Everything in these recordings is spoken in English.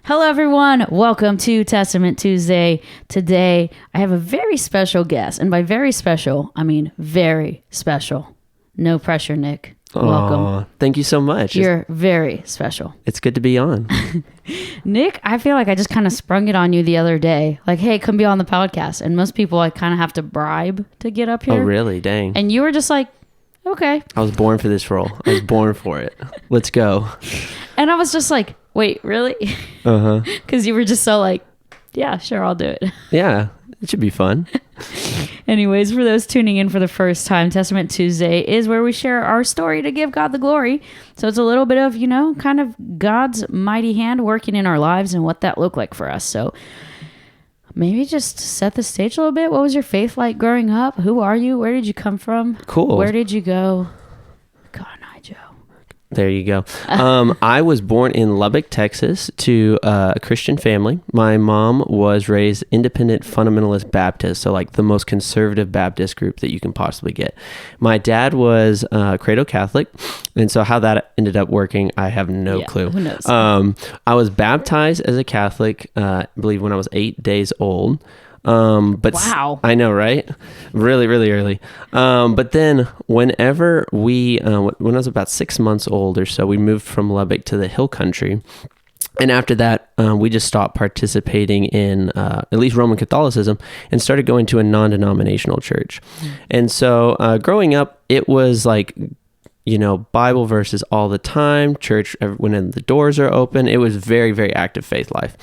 Hello, everyone. Welcome to Testament Tuesday. Today, I have a very special guest. And by very special, I mean very special. No pressure, Nick. Welcome. Thank you so much. You're very special. It's good to be on. Nick, I feel like I just kind of sprung it on you the other day. Like, hey, come be on the podcast. And most people, I kind of have to bribe to get up here. Oh, really? Dang. And you were just like, okay. I was born for this role. I was born for it. Let's go. And I was just like, wait, really? Uh-huh. Because you were just so like, yeah, sure, I'll do it. Yeah, it should be fun. Anyways, for those tuning in for the first time, Testament Tuesday is where we share our story to give God the glory. So it's a little bit of, kind of God's mighty hand working in our lives and what that looked like for us. So maybe just set the stage a little bit. What was your faith like growing up? Who are you? Where did you come from? Cool. Where did you go? God, hi, Joe. There you go. I was born in Lubbock, Texas, to a Christian family. My mom was raised independent fundamentalist Baptist, so like the most conservative Baptist group that you can possibly get. My dad was Credo Catholic, and so how that ended up working, I have no clue. Who knows? I was baptized as a Catholic, I believe when I was 8 days old. Wow. I know, right? Really, really early. But then whenever when I was about 6 months old or so, we moved from Lubbock to the Hill Country. And after that, we just stopped participating in at least Roman Catholicism and started going to a non-denominational church. And so growing up, it was like, Bible verses all the time, church when the doors are open. It was very, very active faith life.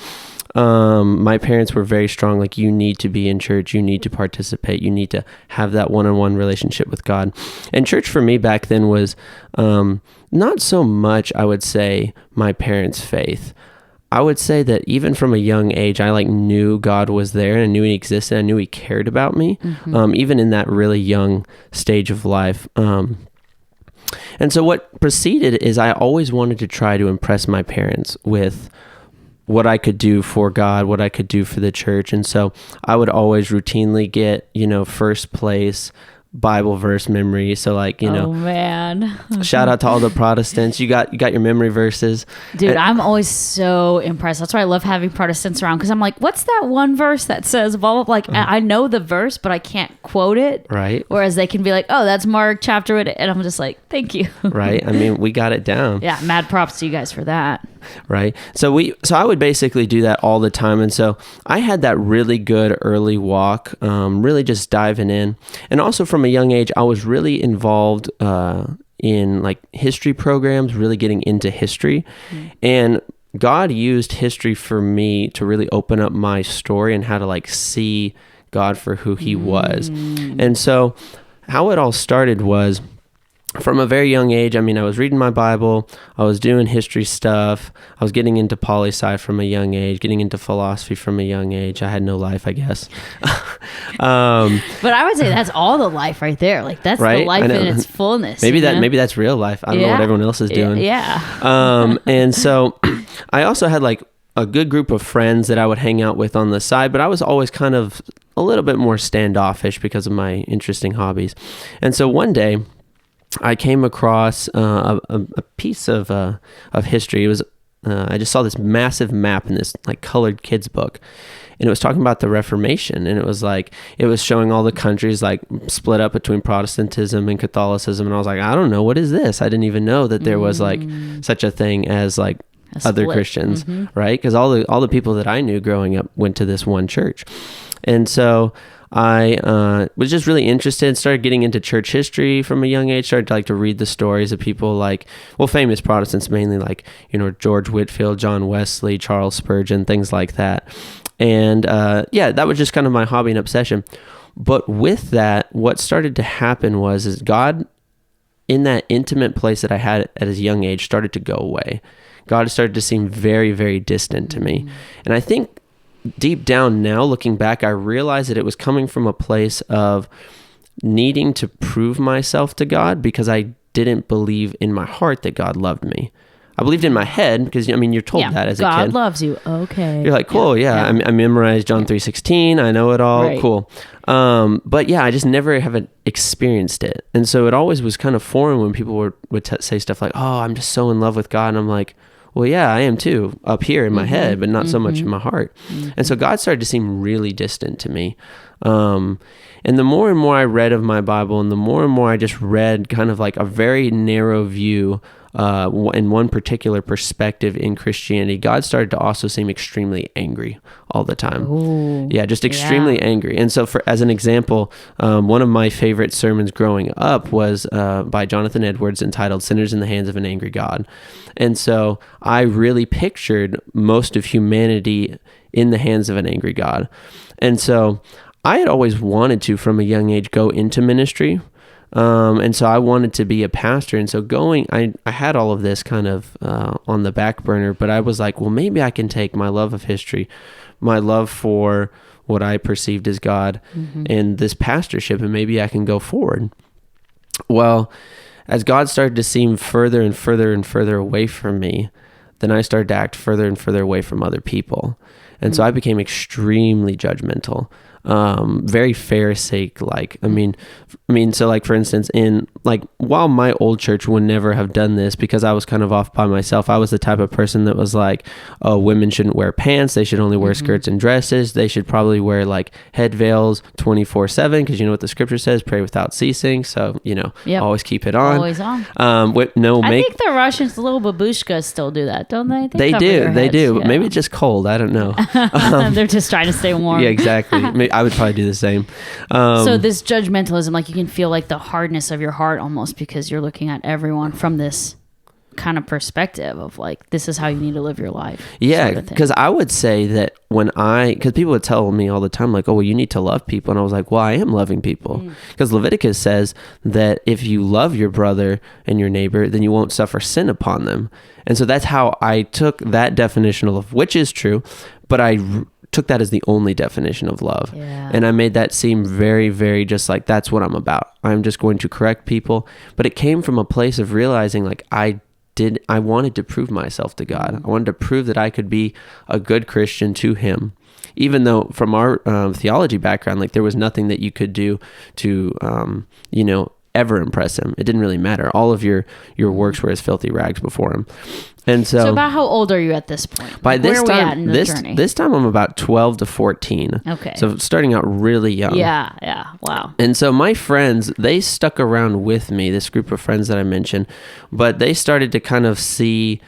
My parents were very strong, like you need to be in church, you need to participate, you need to have that one-on-one relationship with God. And church for me back then was not so much, I would say, my parents' faith. I would say that even from a young age, I knew God was there and I knew he existed. I knew he cared about me, even in that really young stage of life. And so what proceeded is I always wanted to try to impress my parents with what I could do for God, what I could do for the church. And so I would always routinely get, first place Bible verse memory. So oh man, shout out to all the Protestants. You got your memory verses. Dude, I'm always so impressed. That's why I love having Protestants around, because I'm like, what's that one verse that says blah, blah, blah? I know the verse, but I can't quote it. Right. Whereas they can be like, oh, that's Mark chapter, and I'm just like, thank you. Right. I mean, we got it down. Yeah. Mad props to you guys for that. Right. So I would basically do that all the time. And so I had that really good early walk, really just diving in. And also from a young age, I was really involved in history programs, really getting into history. And God used history for me to really open up my story and how to see God for who he was. And so how it all started was, from a very young age, I was reading my Bible, I was doing history stuff, I was getting into poli-sci from a young age, getting into philosophy from a young age. I had no life, I guess. But I would say that's all the life right there. That's right? The life in its fullness. Maybe that's real life. I don't know what everyone else is doing. Yeah. And so I also had a good group of friends that I would hang out with on the side, but I was always kind of a little bit more standoffish because of my interesting hobbies. And so one day, I came across a piece of history. It was I just saw this massive map in this colored kids book, and it was talking about the Reformation, and it was showing all the countries split up between Protestantism and Catholicism, and I was like, I don't know, what is this? I didn't even know that there was such a thing as other Christians, right? Because all the people that I knew growing up went to this one church, and so I was just really interested, started getting into church history from a young age, started to read the stories of people famous Protestants mainly, George Whitefield, John Wesley, Charles Spurgeon, things like that. And that was just kind of my hobby and obsession. But with that, what started to happen is God, in that intimate place that I had at a young age, started to go away. God started to seem very, very distant to me. And I think deep down now, looking back, I realized that it was coming from a place of needing to prove myself to God because I didn't believe in my heart that God loved me. I believed in my head because, you're told that as a kid. God loves you. Okay. You're like, cool, yeah. I memorized John 3:16. I know it all. Right. Cool. But I just never have experienced it. And so it always was kind of foreign when people would say stuff like, oh, I'm just so in love with God. And I'm like, well, yeah, I am too, up here in my head, but not so much in my heart. And so God started to seem really distant to me. And the more and more I read of my Bible, and the more I just read kind of like a very narrow view in one particular perspective in Christianity, God started to also seem extremely angry all the time. Ooh, yeah, just extremely angry. And so as an example, one of my favorite sermons growing up was by Jonathan Edwards, entitled Sinners in the Hands of an Angry God. And so I really pictured most of humanity in the hands of an angry God. And so I had always wanted to, from a young age, go into ministry. And so I wanted to be a pastor. And so I had all of this kind of on the back burner, but I was like, well, maybe I can take my love of history, my love for what I perceived as God, and this pastorship, and maybe I can go forward. Well, as God started to seem further and further and further away from me, then I started to act further and further away from other people. And so I became extremely judgmental. Very Pharisaic-like. I mean, so like, for instance, while my old church would never have done this because I was kind of off by myself, I was the type of person that was like, oh, women shouldn't wear pants. They should only wear skirts and dresses. They should probably wear like head veils 24/7 because you know what the scripture says, pray without ceasing. So, always keep it on. Always on. I think the Russians, the little babushkas still do that, don't they? They do. Yeah. Maybe it's just cold. I don't know. They're just trying to stay warm. Yeah, exactly. I would probably do the same. So this judgmentalism, like you can feel like the hardness of your heart almost because you're looking at everyone from this kind of perspective of like, this is how you need to live your life. Yeah, because I would say that because people would tell me all the time, like, oh, well, you need to love people. And I was like, well, I am loving people. Because Leviticus says that if you love your brother and your neighbor, then you won't suffer sin upon them. And so that's how I took that definition of love, which is true, but I took that as the only definition of love. Yeah. And I made that seem very, very just like, that's what I'm about. I'm just going to correct people. But it came from a place of realizing like I wanted to prove myself to God. I wanted to prove that I could be a good Christian to him. Even though from our theology background, like there was nothing that you could do to, ever impress him. It didn't really matter. All of your works were as filthy rags before him. And so about how old are you at this point? By this Where time, are we at in the journey? This time I'm about 12 to 14. Okay. So starting out really young. Yeah. Wow. And so my friends, they stuck around with me, this group of friends that I mentioned, but they started to kind of see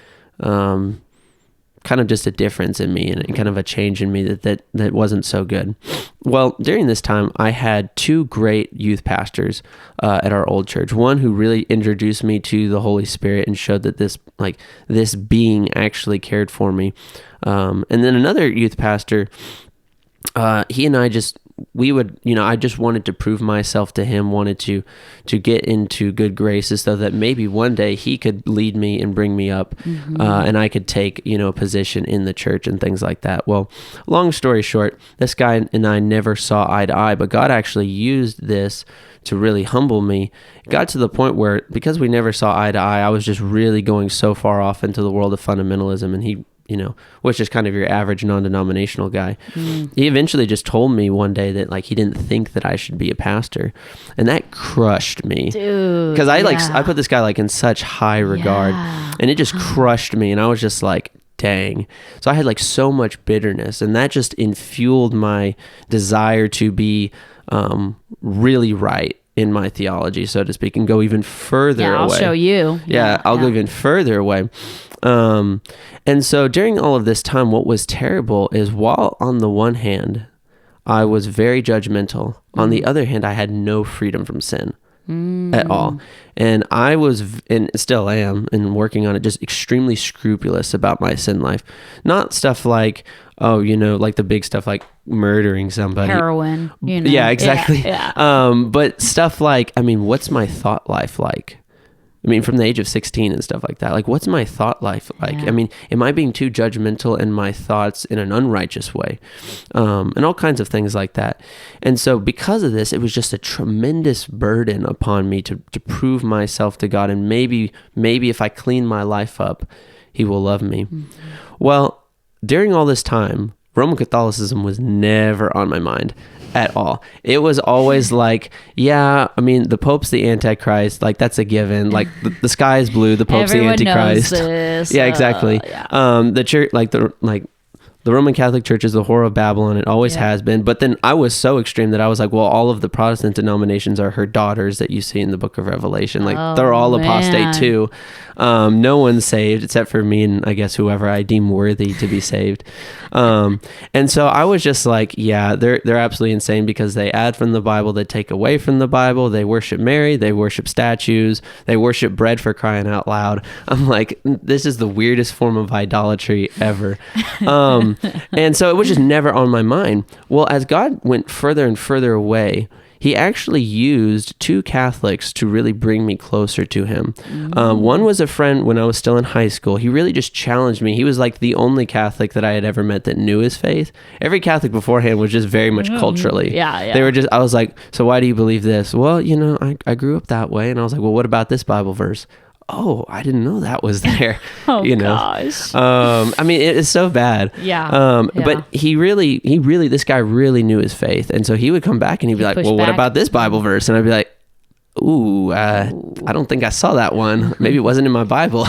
kind of just a difference in me and kind of a change in me that wasn't so good. Well, during this time, I had two great youth pastors at our old church. One who really introduced me to the Holy Spirit and showed that this being actually cared for me. And then another youth pastor, he and I I just wanted to prove myself to him, wanted to get into good graces so that maybe one day he could lead me and bring me up, and I could take, a position in the church and things like that. Well, long story short, this guy and I never saw eye to eye, but God actually used this to really humble me. It got to the point where, because we never saw eye to eye, I was just really going so far off into the world of fundamentalism, and he, which is kind of your average non-denominational guy. He eventually just told me one day that like he didn't think that I should be a pastor, and that crushed me. Dude, because I put this guy like in such high regard, and it just crushed me, and I was just like, dang. So I had like so much bitterness, and that just infueled my desire to be really right in my theology, so to speak, and go even further away. I'll show you. I'll go even further away. And so during all of this time, what was terrible is, while on the one hand, I was very judgmental, on the other hand, I had no freedom from sin at all. And I was, and still am, and working on it, just extremely scrupulous about my sin life. Not stuff like, like the big stuff like murdering somebody. Heroin, Yeah, exactly. Yeah. But stuff like, what's my thought life like? From the age of 16 and stuff like that, like, what's my thought life like? Yeah. Am I being too judgmental in my thoughts in an unrighteous way? And all kinds of things like that. And so because of this, it was just a tremendous burden upon me to prove myself to God. And maybe if I clean my life up, he will love me. Well, during all this time, Roman Catholicism was never on my mind at all. It was always like, yeah, I mean, the Pope's the Antichrist, like that's a given. Like the sky is blue, the Pope's Everyone the Antichrist. knows this. Yeah, exactly. Yeah. The church, the Roman Catholic Church is the whore of Babylon. It always has been. But then I was so extreme that I was like, well, all of the Protestant denominations are her daughters that you see in the book of Revelation. Like they're all apostate too. No one's saved except for me and I guess whoever I deem worthy to be saved. And so I was just like, yeah, they're absolutely insane because they add from the Bible, they take away from the Bible, they worship Mary, they worship statues, they worship bread, for crying out loud. I'm like, this is the weirdest form of idolatry ever. And so it was just never on my mind. Well, as God went further and further away, he actually used two Catholics to really bring me closer to him. One was a friend when I was still in high school. He really just challenged me. He was like the only Catholic that I had ever met that knew his faith. Every Catholic beforehand was just very much culturally. Yeah. They were just, I was like, so why do you believe this? Well, I grew up that way. And I was like, well, what about this Bible verse? Oh, I didn't know that was there. Gosh. I mean, it is so bad. Yeah. But he really, this guy really knew his faith. And so he would come back and he'd be like, well, what about this Bible verse? And I'd be like, ooh, I don't think I saw that one. Maybe it wasn't in my Bible.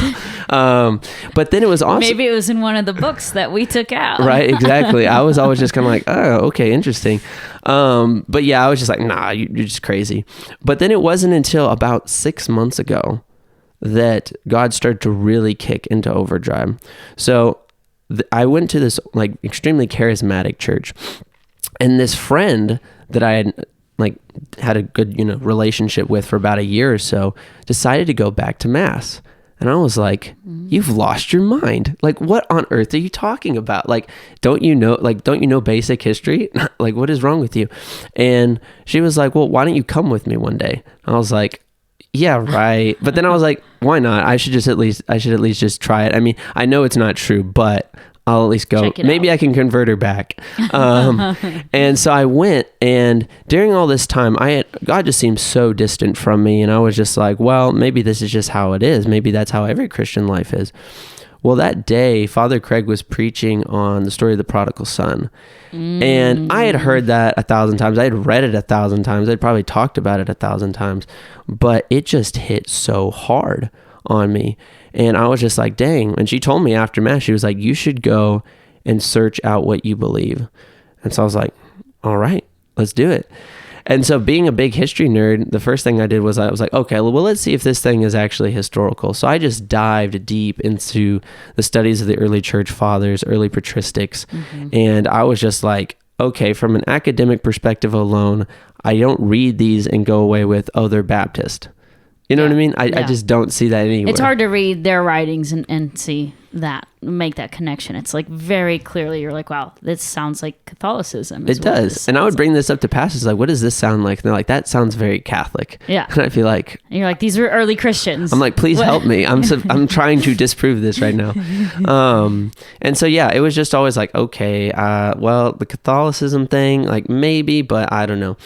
But then it was awesome. Maybe it was in one of the books that we took out. Right, exactly. I was always just kind of like, oh, okay, interesting. But yeah, I was just like, nah, you're just crazy. But then it wasn't until about 6 months ago that God started to really kick into overdrive. So I went to this like extremely charismatic church, and this friend that I had a good, relationship with for about a year or so decided to go back to mass. And I was like, you've lost your mind. Like, what on earth are you talking about? Like, don't you know basic history? Like, what is wrong with you? And she was like, well, why don't you come with me one day? I was like, yeah, right. But then I was like, why not? I should at least just try it. I mean, I know it's not true, but I'll at least go. Maybe I can convert her back. And so I went, and during all this time, God just seemed so distant from me. And I was just like, well, maybe this is just how it is. Maybe that's how every Christian life is. Well, that day, Father Craig was preaching on the story of the prodigal son. And I had heard that 1,000 times. I had read it 1,000 times. I'd probably talked about it 1,000 times. But it just hit so hard on me. And I was just like, dang. And she told me after Mass, she was like, you should go and search out what you believe. And so I was like, all right, let's do it. And so being a big history nerd, the first thing I did was I was like, okay, well, let's see if this thing is actually historical. So I just dived deep into the studies of the early church fathers, early patristics. And I was just like, okay, from an academic perspective alone, I don't read these and go away with, oh, they're Baptist. You know what I mean? I just don't see that anywhere. It's hard to read their writings and see that, make that connection. It's like very clearly you're like, wow, this sounds like Catholicism. It does. And I would bring this up to pastors like, what does this sound like? And they're like, that sounds very Catholic. Yeah. And I feel like... And you're like, these were early Christians. I'm like, please help me. I'm trying to disprove this right now. And so, yeah, it was just always like, okay, well, the Catholicism thing, like maybe, but I don't know.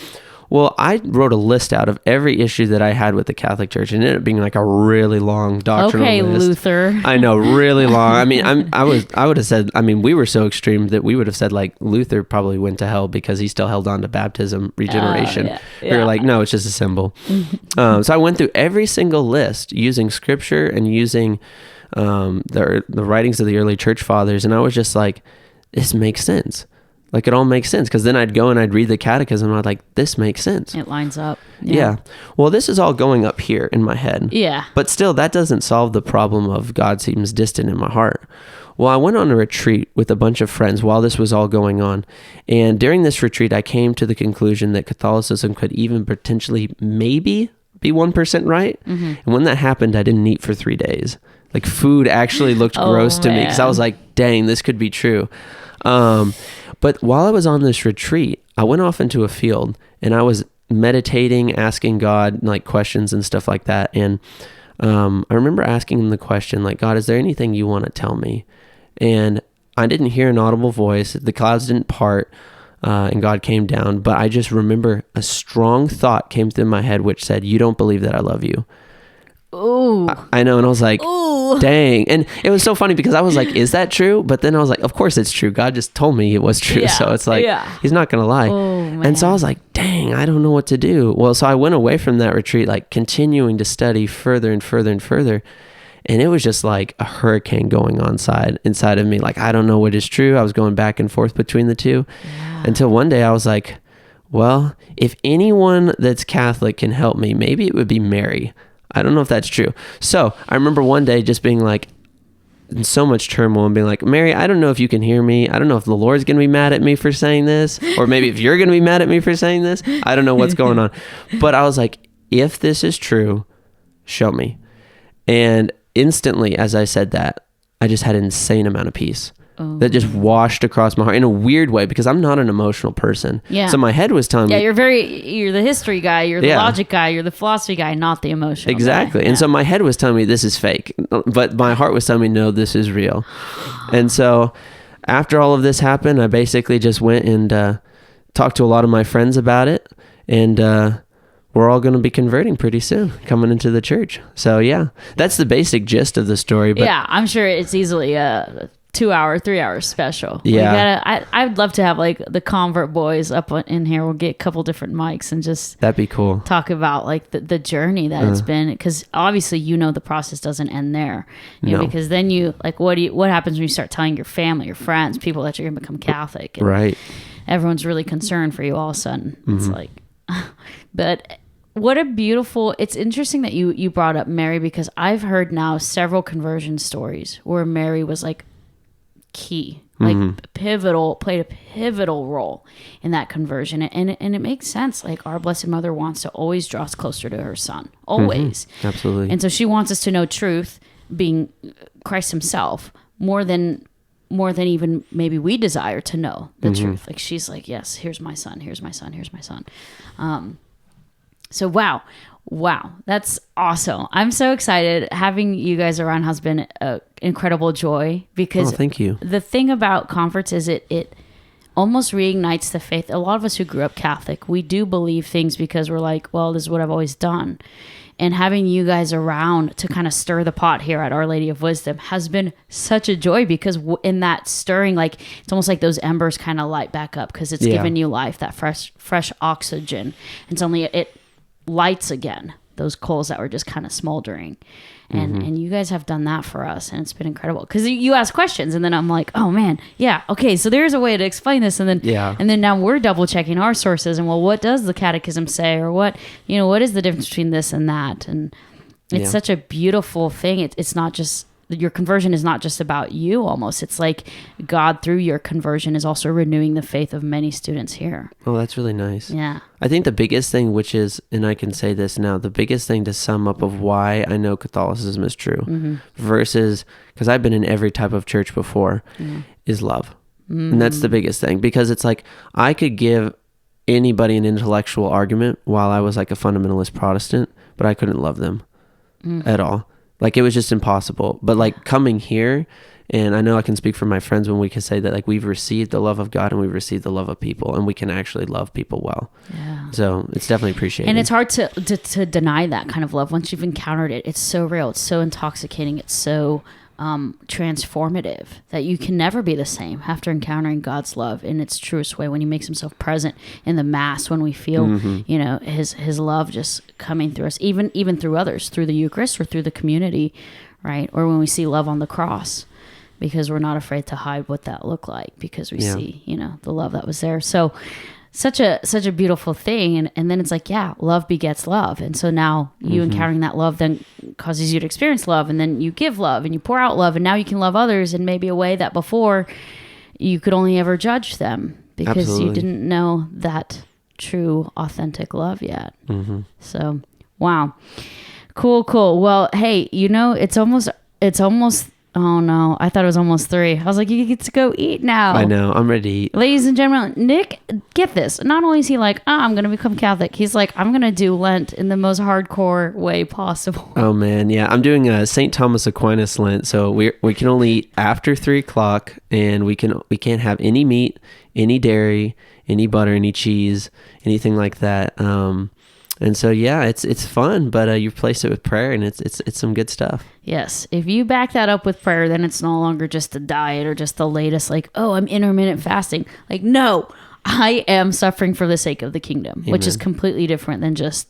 Well, I wrote a list out of every issue that I had with the Catholic Church, and it ended up being like a really long doctrinal list. Luther. I know, really long. I mean, I would have said, I mean, we were so extreme that we would have said like Luther probably went to hell because he still held on to baptism, regeneration. We were like, no, it's just a symbol. So I went through every single list using scripture and using the writings of the early church fathers, and I was just like, this makes sense. Like, it all makes sense. Because then I'd go and I'd read the catechism and I'd like, this makes sense. It lines up. Yeah. Well, this is all going up here in my head. Yeah. But still, that doesn't solve the problem of God seems distant in my heart. Well, I went on a retreat with a bunch of friends while this was all going on. And during this retreat, I came to the conclusion that Catholicism could even potentially maybe be 1% right. And when that happened, I didn't eat for 3 days. Like, food actually looked gross to me because I was like, dang, this could be true. But while I was on this retreat, I went off into a field and I was meditating, asking God like questions and stuff like that. And I remember asking him the question, like, God, is there anything you want to tell me? And I didn't hear an audible voice. The clouds didn't part and God came down. But I just remember a strong thought came through my head, which said, you don't believe that I love you. Ooh. I know. And I was like, Ooh. dang. And it was so funny because I was like, is that true? But then I was like, of course it's true. God just told me it was true. Yeah, So it's like, yeah. he's not going to lie. Oh, man. And so I was like, dang, I don't know what to do. Well, so I went away from that retreat, like continuing to study further and further and further. And it was just like a hurricane going on inside of me. Like, I don't know what is true. I was going back and forth between the two until one day I was like, well, if anyone that's Catholic can help me, maybe it would be Mary. I don't know if that's true. So I remember one day just being like, in so much turmoil and being like, Mary, I don't know if you can hear me. I don't know if the Lord's going to be mad at me for saying this, or maybe if you're going to be mad at me for saying this. I don't know what's going on. But I was like, if this is true, show me. And instantly, as I said that, I just had an insane amount of peace that just washed across my heart in a weird way, because I'm not an emotional person. Yeah. So my head was telling me. Yeah, you're the history guy, you're the logic guy, you're the philosophy guy, not the emotional Exactly. guy. And so my head was telling me this is fake, but my heart was telling me, no, this is real. And so after all of this happened, I basically just went and talked to a lot of my friends about it. And we're all going to be converting pretty soon, coming into the church. So yeah, that's the basic gist of the story. But yeah, I'm sure it's easily a 2-hour, 3-hour special. Yeah. I'd love to have like the convert boys up in here. We'll get a couple different mics and just that'd be cool. Talk about like the journey that it's been, because obviously the process doesn't end there. You know, because then you like what happens when you start telling your family, your friends, people that you're gonna become Catholic, and right? Everyone's really concerned for you all of a sudden. It's like, but what a beautiful. It's interesting that you brought up Mary, because I've heard now several conversion stories where Mary was like key, like played a pivotal role in that conversion, and it makes sense. Like, our Blessed Mother wants to always draw us closer to her Son, always. Absolutely. And so she wants us to know truth, being Christ himself, more than even maybe we desire to know the truth. Like, she's like, yes, here's my son, here's my son, here's my son. So wow, that's awesome. I'm so excited. Having you guys around has been an incredible joy, because thank you. The thing about conference is it almost reignites the faith. A lot of us who grew up Catholic, we do believe things because we're like, well, this is what I've always done. And having you guys around to kind of stir the pot here at Our Lady of Wisdom has been such a joy, because in that stirring, like, it's almost like those embers kind of light back up, because it's given you life, that fresh oxygen. And suddenly it lights again those coals that were just kind of smoldering. And you guys have done that for us, and it's been incredible, because you ask questions, and then I'm like, oh man, yeah, okay, so there's a way to explain this, and then now we're double checking our sources, and well, what does the catechism say, or what is the difference between this and that? And it's such a beautiful thing. It's not just, your conversion is not just about you, almost. It's like God, through your conversion, is also renewing the faith of many students here. Oh, that's really nice. Yeah. I think the biggest thing, which is, and I can say this now, the biggest thing to sum up of why I know Catholicism is true versus, because I've been in every type of church before, is love. And that's the biggest thing, because it's like, I could give anybody an intellectual argument while I was like a fundamentalist Protestant, but I couldn't love them at all. Like, it was just impossible. But like, coming here, and I know I can speak for my friends when we can say that, like, we've received the love of God and we've received the love of people, and we can actually love people well. Yeah. So it's definitely appreciated. And it's hard to deny that kind of love. Once you've encountered it, it's so real. It's so intoxicating. It's so transformative that you can never be the same after encountering God's love in its truest way, when he makes himself present in the Mass, when we feel his love just coming through us, even through others, through the Eucharist or through the community, right? Or when we see love on the cross, because we're not afraid to hide what that looked like, because we see the love that was there. So such a beautiful thing. And then it's like, yeah, love begets love. And so now you encountering that love then causes you to experience love, and then you give love and you pour out love, and now you can love others in maybe a way that before you could only ever judge them, because you didn't know that true, authentic love yet. So, wow. Cool. Well, hey, it's almost oh no, I thought it was almost 3. I was like, you get to go eat now. I know, I'm ready to eat. Ladies and gentlemen, Nick, get this. Not only is he like, I'm going to become Catholic, he's like, I'm going to do Lent in the most hardcore way possible. Oh man, yeah. I'm doing a St. Thomas Aquinas Lent, so we can only eat after 3 o'clock, and we can't have any meat, any dairy, any butter, any cheese, anything like that. And so, yeah, it's fun, but you replace it with prayer, and it's some good stuff. Yes. If you back that up with prayer, then it's no longer just a diet or just the latest, like, oh, I'm intermittent fasting. Like, no, I am suffering for the sake of the kingdom, Amen. which is completely different than just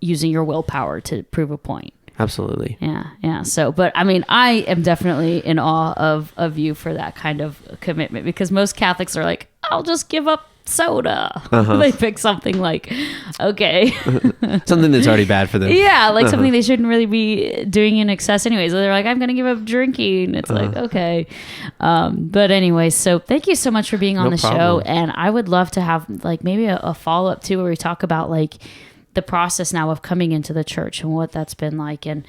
using your willpower to prove a point. Absolutely. Yeah. So, but I mean, I am definitely in awe of you for that kind of commitment, because most Catholics are like, I'll just give up soda. They pick something like, okay. Something that's already bad for them. Yeah, like something they shouldn't really be doing in excess anyways. So they're like, I'm going to give up drinking. It's like, okay. But anyway, so thank you so much for being on the show. And I would love to have like maybe a follow-up too, where we talk about like the process now of coming into the church and what that's been like. And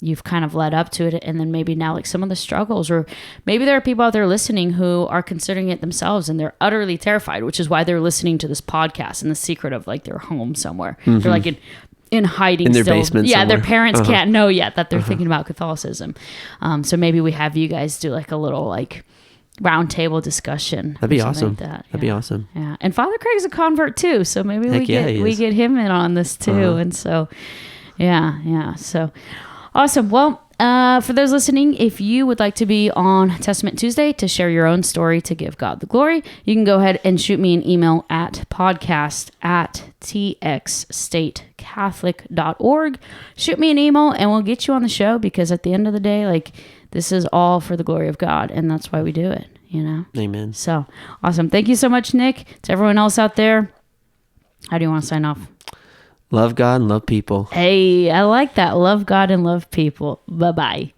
you've kind of led up to it. And then maybe now like some of the struggles, or maybe there are people out there listening who are considering it themselves and they're utterly terrified, which is why they're listening to this podcast in the secret of like their home somewhere. They're like in hiding in their still. basement Yeah, somewhere. their parents can't know yet that they're thinking about Catholicism. So maybe we have you guys do like a little like round table discussion. That'd be or something awesome. like that. That'd be awesome. Yeah, and Father Craig's a convert too, so maybe Heck yeah, we get him in on this too. And so, yeah. So awesome. Well, for those listening, if you would like to be on Testament Tuesday to share your own story to give God the glory, you can go ahead and shoot me an email at podcast@txstatecatholic.org. Shoot me an email and we'll get you on the show, because at the end of the day, like, this is all for the glory of God, and that's why we do it, you know? Amen. So, awesome. Thank you so much, Nick. To everyone else out there, how do you want to sign off? Love God and love people. Hey, I like that. Love God and love people. Bye-bye.